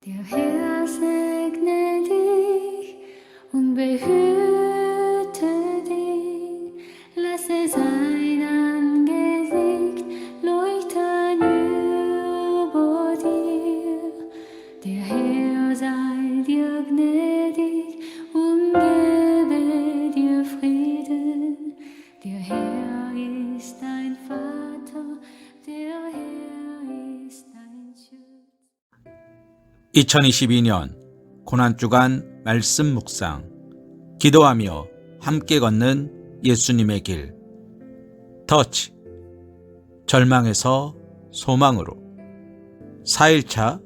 Der Herr segne dich und behüte dich, lasse sein Angesicht leuchten über dir. Der Herr sei dir gnädig und gebe dir Frieden. Der Herr ist dein Vater, der Herr ist dein Schutz. 2022년 고난주간 말씀 묵상, 기도하며 함께 걷는 예수님의 길. 터치, 절망에서 소망으로. 4일차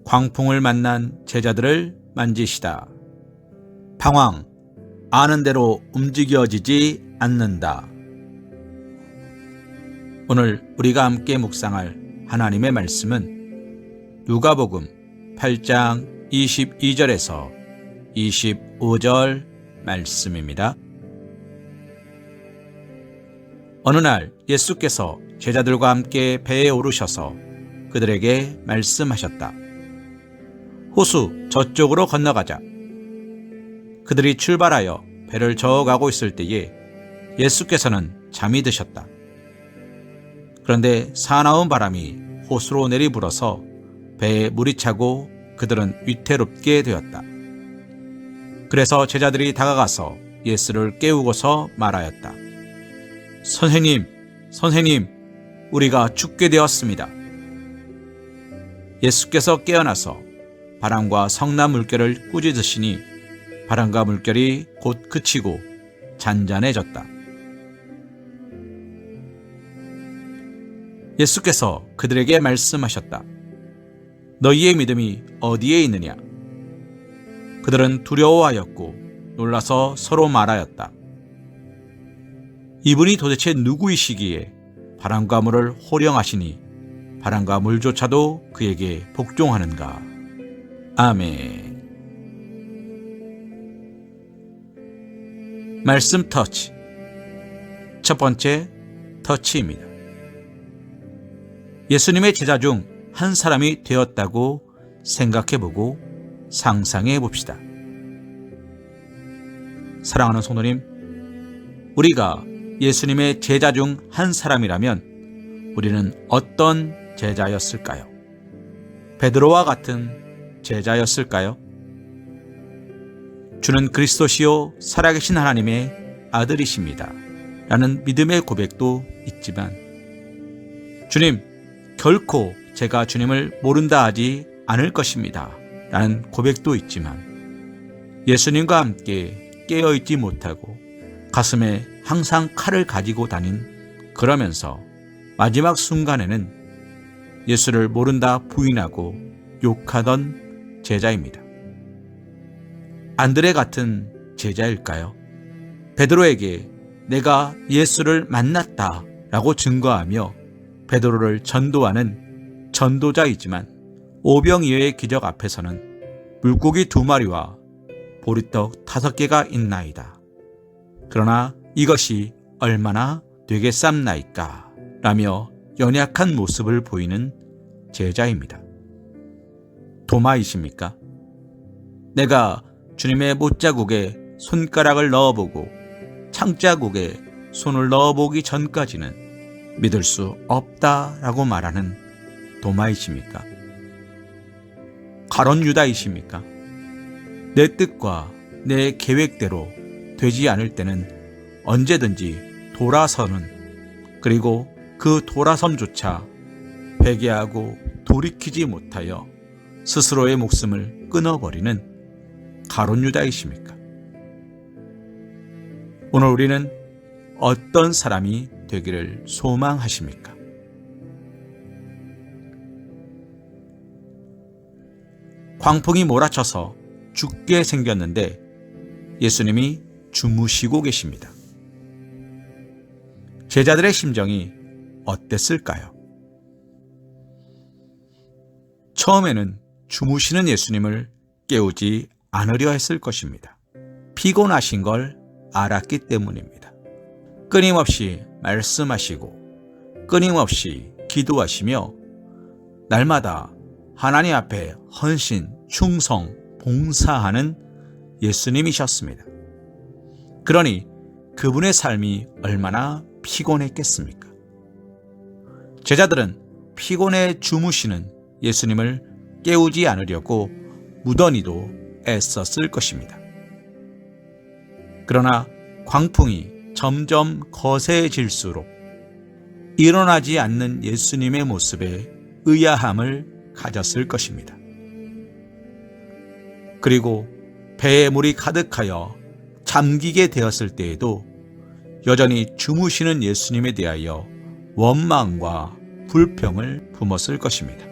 광풍을 만난 제자들을 만지시다. 방황, 아는 대로 움직여지지 않는다. 오늘 우리가 함께 묵상할 하나님의 말씀은 누가복음 8장 22절에서 25절 말씀입니다. 어느 날 예수께서 제자들과 함께 배에 오르셔서 그들에게 말씀하셨다. 호수 저쪽으로 건너가자. 그들이 출발하여 배를 저어가고 있을 때에 예수께서는 잠이 드셨다. 그런데 사나운 바람이 호수로 내리불어서 배에 물이 차고 그들은 위태롭게 되었다. 그래서 제자들이 다가가서 예수를 깨우고서 말하였다. 선생님, 선생님, 우리가 죽게 되었습니다. 예수께서 깨어나서 바람과 성난 물결을 꾸짖으시니 바람과 물결이 곧 그치고 잔잔해졌다. 예수께서 그들에게 말씀하셨다. 너희의 믿음이 어디에 있느냐? 그들은 두려워하였고 놀라서 서로 말하였다. 이분이 도대체 누구이시기에 바람과 물을 호령하시니 바람과 물조차도 그에게 복종하는가? 아멘. 말씀 터치. 첫 번째 터치입니다. 예수님의 제자 중 한 사람이 되었다고 생각해보고 상상해봅시다. 사랑하는 성도님, 우리가 예수님의 제자 중 한 사람이라면 우리는 어떤 제자였을까요? 베드로와 같은 제자였을까요? 주는 그리스도시요 살아계신 하나님의 아들이십니다. 라는 믿음의 고백도 있지만, 주님, 결코 제가 주님을 모른다 하지 않을 것입니다. 라는 고백도 있지만, 예수님과 함께 깨어있지 못하고 가슴에 항상 칼을 가지고 다닌, 그러면서 마지막 순간에는 예수를 모른다 부인하고 욕하던 제자입니다. 안드레 같은 제자일까요? 베드로에게 내가 예수를 만났다 라고 증거하며 베드로를 전도하는 전도자이지만, 오병이어의 기적 앞에서는 물고기 2마리와 보리떡 5개가 있나이다. 그러나 이것이 얼마나 되겠삼나이까? 라며 연약한 모습을 보이는 제자입니다. 도마이십니까? 내가 주님의 못자국에 손가락을 넣어보고 창자국에 손을 넣어보기 전까지는 믿을 수 없다라고 말하는 도마이십니까? 가론 유다이십니까? 내 뜻과 내 계획대로 되지 않을 때는 언제든지 돌아서는, 그리고 그 돌아섬조차 회개하고 돌이키지 못하여 스스로의 목숨을 끊어버리는 가론 유다이십니까? 오늘 우리는 어떤 사람이 되기를 소망하십니까? 광풍이 몰아쳐서 죽게 생겼는데 예수님이 주무시고 계십니다. 제자들의 심정이 어땠을까요? 처음에는 주무시는 예수님을 깨우지 않으려 했을 것입니다. 피곤하신 걸 알았기 때문입니다. 끊임없이 말씀하시고 끊임없이 기도하시며 날마다 하나님 앞에 헌신 충성, 봉사하는 예수님이셨습니다. 그러니 그분의 삶이 얼마나 피곤했겠습니까? 제자들은 피곤해 주무시는 예수님을 깨우지 않으려고 무던히도 애썼을 것입니다. 그러나 광풍이 점점 거세질수록 일어나지 않는 예수님의 모습에 의아함을 가졌을 것입니다. 그리고 배에 물이 가득하여 잠기게 되었을 때에도 여전히 주무시는 예수님에 대하여 원망과 불평을 품었을 것입니다.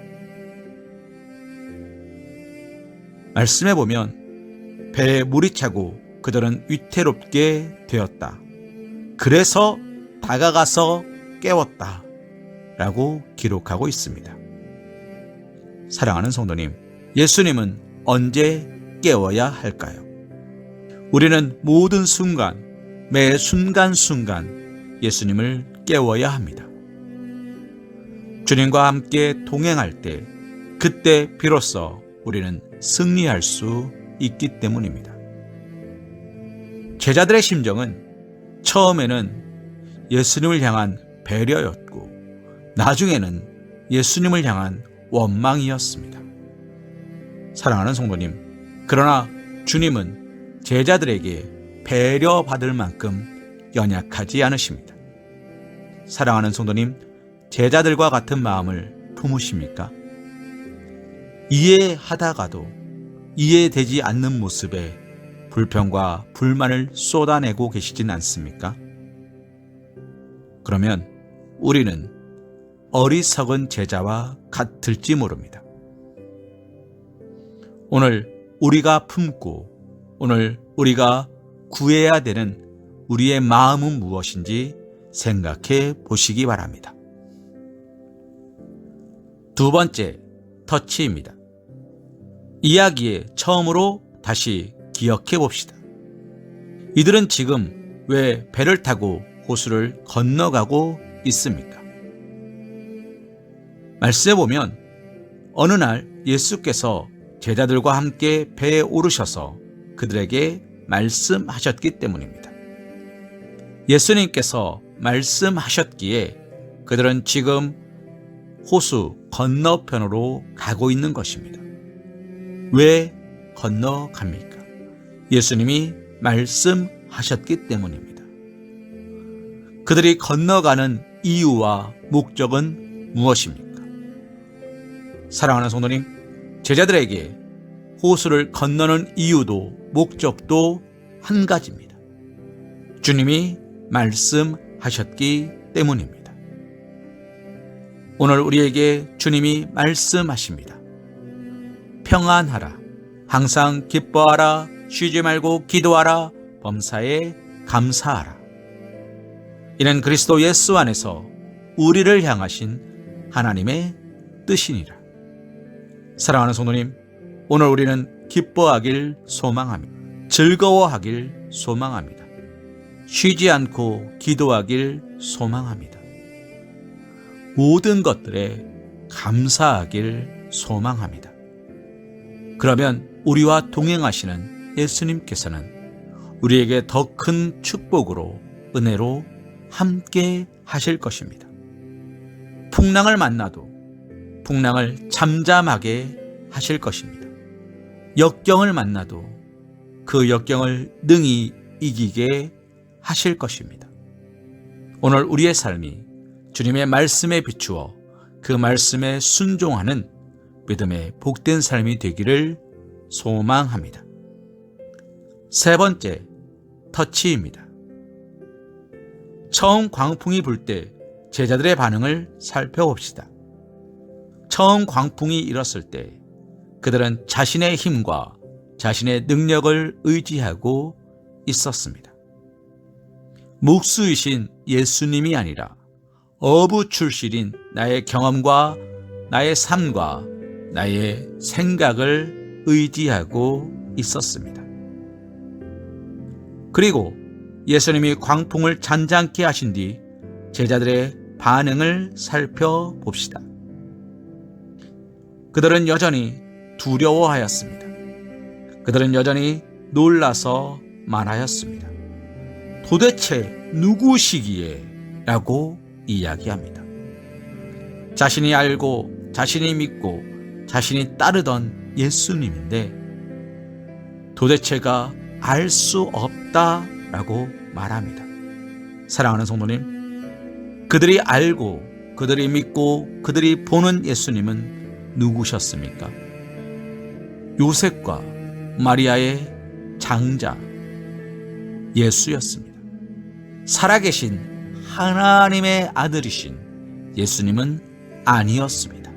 말씀해 보면 배에 물이 차고 그들은 위태롭게 되었다. 그래서 다가가서 깨웠다. 라고 기록하고 있습니다. 사랑하는 성도님, 예수님은 언제 깨워야 할까요? 우리는 모든 순간, 매 순간순간 예수님을 깨워야 합니다. 주님과 함께 동행할 때, 그때 비로소 우리는 승리할 수 있기 때문입니다. 제자들의 심정은 처음에는 예수님을 향한 배려였고 나중에는 예수님을 향한 원망이었습니다. 사랑하는 성도님, 그러나 주님은 제자들에게 배려받을 만큼 연약하지 않으십니다. 사랑하는 성도님, 제자들과 같은 마음을 품으십니까? 이해하다가도 이해되지 않는 모습에 불평과 불만을 쏟아내고 계시진 않습니까? 그러면 우리는 어리석은 제자와 같을지 모릅니다. 오늘 우리가 품고 오늘 우리가 구해야 되는 우리의 마음은 무엇인지 생각해 보시기 바랍니다. 두 번째, 터치입니다. 이야기의 처음으로 다시 기억해 봅시다. 이들은 지금 왜 배를 타고 호수를 건너가고 있습니까? 말씀해 보면 어느 날 예수께서 제자들과 함께 배에 오르셔서 그들에게 말씀하셨기 때문입니다. 예수님께서 말씀하셨기에 그들은 지금 호수 건너편으로 가고 있는 것입니다. 왜 건너갑니까? 예수님이 말씀하셨기 때문입니다. 그들이 건너가는 이유와 목적은 무엇입니까? 사랑하는 성도님, 제자들에게 호수를 건너는 이유도 목적도 한 가지입니다. 주님이 말씀하셨기 때문입니다. 오늘 우리에게 주님이 말씀하십니다. 평안하라, 항상 기뻐하라, 쉬지 말고 기도하라, 범사에 감사하라. 이는 그리스도 예수 안에서 우리를 향하신 하나님의 뜻이니라. 사랑하는 성도님, 오늘 우리는 기뻐하길 소망합니다. 즐거워하길 소망합니다. 쉬지 않고 기도하길 소망합니다. 모든 것들에 감사하길 소망합니다. 그러면 우리와 동행하시는 예수님께서는 우리에게 더 큰 축복으로, 은혜로 함께 하실 것입니다. 풍랑을 만나도 풍랑을 잠잠하게 하실 것입니다. 역경을 만나도 그 역경을 능히 이기게 하실 것입니다. 오늘 우리의 삶이 주님의 말씀에 비추어 그 말씀에 순종하는 믿음의 복된 삶이 되기를 소망합니다. 세 번째, 터치입니다. 처음 광풍이 불 때 제자들의 반응을 살펴봅시다. 처음 광풍이 일었을 때 그들은 자신의 힘과 자신의 능력을 의지하고 있었습니다. 목수이신 예수님이 아니라 어부 출신인 나의 경험과 나의 삶과 나의 생각을 의지하고 있었습니다. 그리고 예수님이 광풍을 잔잔케 하신 뒤 제자들의 반응을 살펴봅시다. 그들은 여전히 두려워하였습니다. 그들은 여전히 놀라서 말하였습니다. 도대체 누구시기에? 라고 이야기합니다. 자신이 알고 자신이 믿고 자신이 따르던 예수님인데 도대체가 알 수 없다라고 말합니다. 사랑하는 성도님, 그들이 알고 그들이 믿고 그들이 보는 예수님은 누구셨습니까? 요셉과 마리아의 장자 예수였습니다. 살아계신 하나님의 아들이신 예수님은 아니었습니다.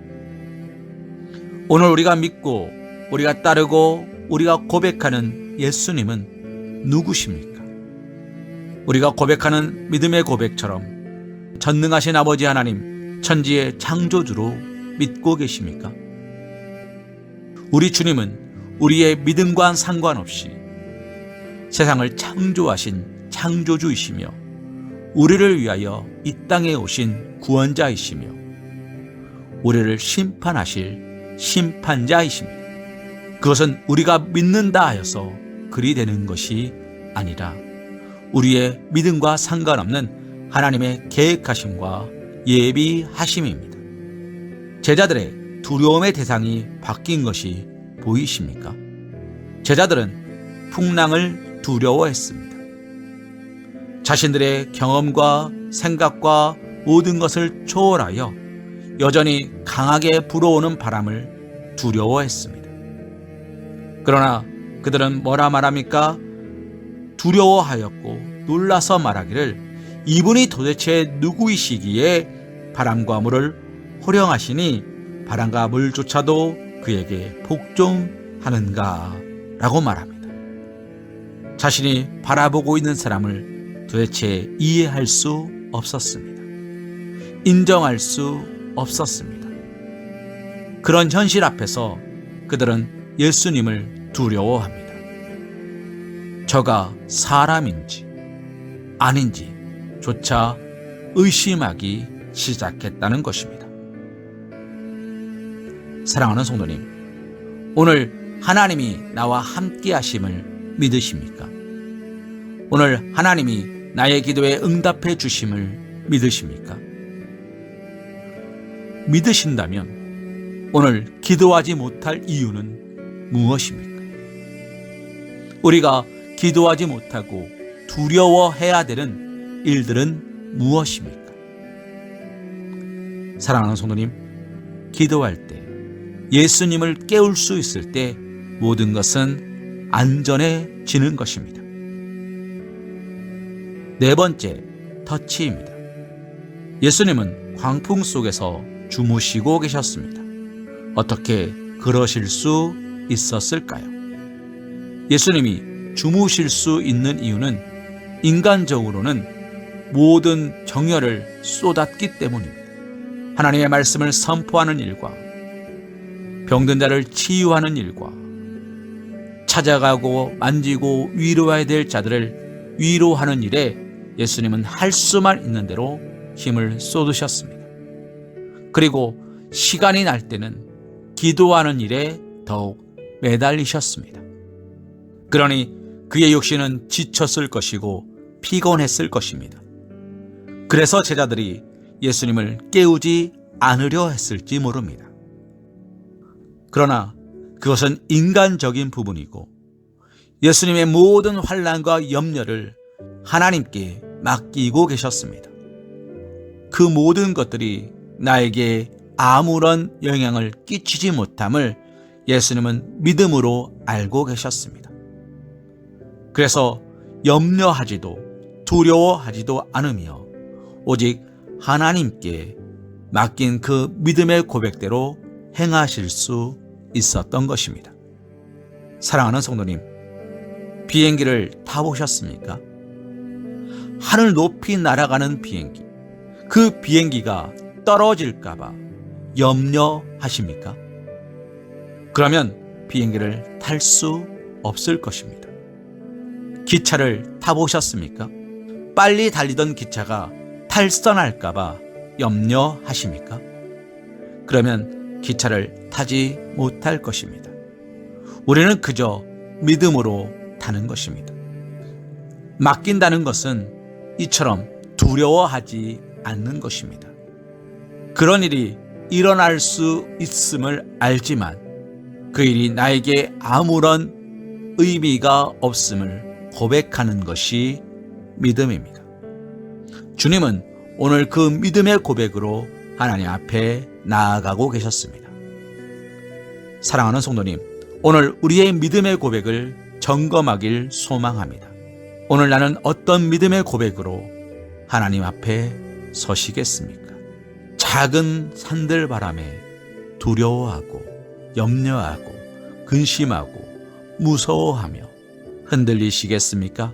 오늘 우리가 믿고 우리가 따르고 우리가 고백하는 예수님은 누구십니까? 우리가 고백하는 믿음의 고백처럼 전능하신 아버지 하나님, 천지의 창조주로 믿고 계십니까? 우리 주님은 우리의 믿음과 상관없이 세상을 창조하신 창조주이시며 우리를 위하여 이 땅에 오신 구원자이시며 우리를 심판하실 심판자이십니다. 그것은 우리가 믿는다 하여서 그리 되는 것이 아니라 우리의 믿음과 상관없는 하나님의 계획하심과 예비하심입니다. 제자들의 두려움의 대상이 바뀐 것이 보이십니까? 제자들은 풍랑을 두려워했습니다. 자신들의 경험과 생각과 모든 것을 초월하여 여전히 강하게 불어오는 바람을 두려워했습니다. 그러나 그들은 뭐라 말합니까? 두려워하였고 놀라서 말하기를 이분이 도대체 누구이시기에 바람과 물을 호령하시니 바람과 물조차도 그에게 복종하는가 라고 말합니다. 자신이 바라보고 있는 사람을 도대체 이해할 수 없었습니다. 인정할 수 없었습니다. 그런 현실 앞에서 그들은 예수님을 두려워합니다. 저가 사람인지 아닌지 조차 의심하기 시작했다는 것입니다. 사랑하는 성도님, 오늘 하나님이 나와 함께 하심을 믿으십니까? 오늘 하나님이 나의 기도에 응답해 주심을 믿으십니까? 믿으신다면 오늘 기도하지 못할 이유는 무엇입니까? 우리가 기도하지 못하고 두려워해야 되는 일들은 무엇입니까? 사랑하는 성도님, 기도할 때 예수님을 깨울 수 있을 때 모든 것은 안전해지는 것입니다. 네 번째, 터치입니다. 예수님은 광풍 속에서 주무시고 계셨습니다. 어떻게 그러실 수 있었을까요? 예수님이 주무실 수 있는 이유는 인간적으로는 모든 정열을 쏟았기 때문입니다. 하나님의 말씀을 선포하는 일과 병든 자를 치유하는 일과 찾아가고 만지고 위로해야 될 자들을 위로하는 일에 예수님은 할 수만 있는 대로 힘을 쏟으셨습니다. 그리고 시간이 날 때는 기도하는 일에 더욱 매달리셨습니다. 그러니 그의 육신은 지쳤을 것이고 피곤했을 것입니다. 그래서 제자들이 예수님을 깨우지 않으려 했을지 모릅니다. 그러나 그것은 인간적인 부분이고 예수님의 모든 환난과 염려를 하나님께 맡기고 계셨습니다. 그 모든 것들이 나에게 아무런 영향을 끼치지 못함을 예수님은 믿음으로 알고 계셨습니다. 그래서 염려하지도 두려워하지도 않으며 오직 하나님께 맡긴 그 믿음의 고백대로 행하실 수 있었던 것입니다. 사랑하는 성도님, 비행기를 타보셨습니까? 하늘 높이 날아가는 비행기, 그 비행기가 떨어질까봐 염려하십니까? 그러면 비행기를 탈 수 없을 것입니다. 기차를 타보셨습니까? 빨리 달리던 기차가 탈선할까봐 염려하십니까? 그러면 기차를 타지 못할 것입니다. 우리는 그저 믿음으로 타는 것입니다. 맡긴다는 것은 이처럼 두려워하지 않는 것입니다. 그런 일이 일어날 수 있음을 알지만 그 일이 나에게 아무런 의미가 없음을 고백하는 것이 믿음입니다. 주님은 오늘 그 믿음의 고백으로 하나님 앞에 나아가고 계셨습니다. 사랑하는 성도님, 오늘 우리의 믿음의 고백을 점검하길 소망합니다. 오늘 나는 어떤 믿음의 고백으로 하나님 앞에 서시겠습니까? 작은 산들 바람에 두려워하고 염려하고 근심하고 무서워하며 흔들리시겠습니까?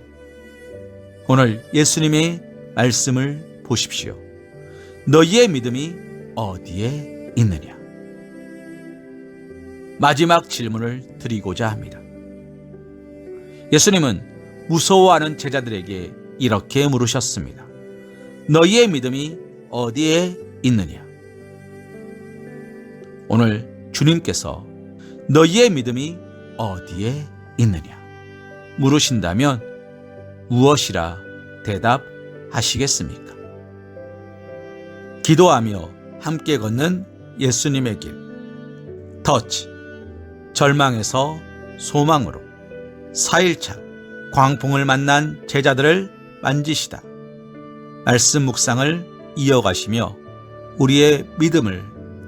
오늘 예수님의 말씀을 보십시오. 너희의 믿음이 어디에 있느냐? 마지막 질문을 드리고자 합니다. 예수님은 무서워하는 제자들에게 이렇게 물으셨습니다. 너희의 믿음이 어디에 있느냐? 오늘 주님께서 너희의 믿음이 어디에 있느냐 물으신다면 무엇이라 대답하시겠습니까? 기도하며 함께 걷는 예수님의 길, 터치, 절망에서 소망으로 4일차 광풍을 만난 제자들을 만지시다. 말씀 묵상을 이어가시며 우리의 믿음을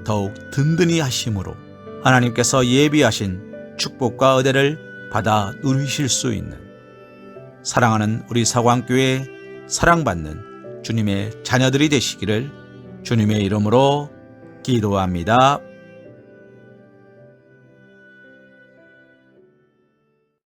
더욱 든든히 하심으로 하나님께서 예비하신 축복과 은혜를 받아 누리실 수 있는 사랑하는 우리 사광교회 사랑받는 주님의 자녀들이 되시기를 주님의 이름으로 기도합니다.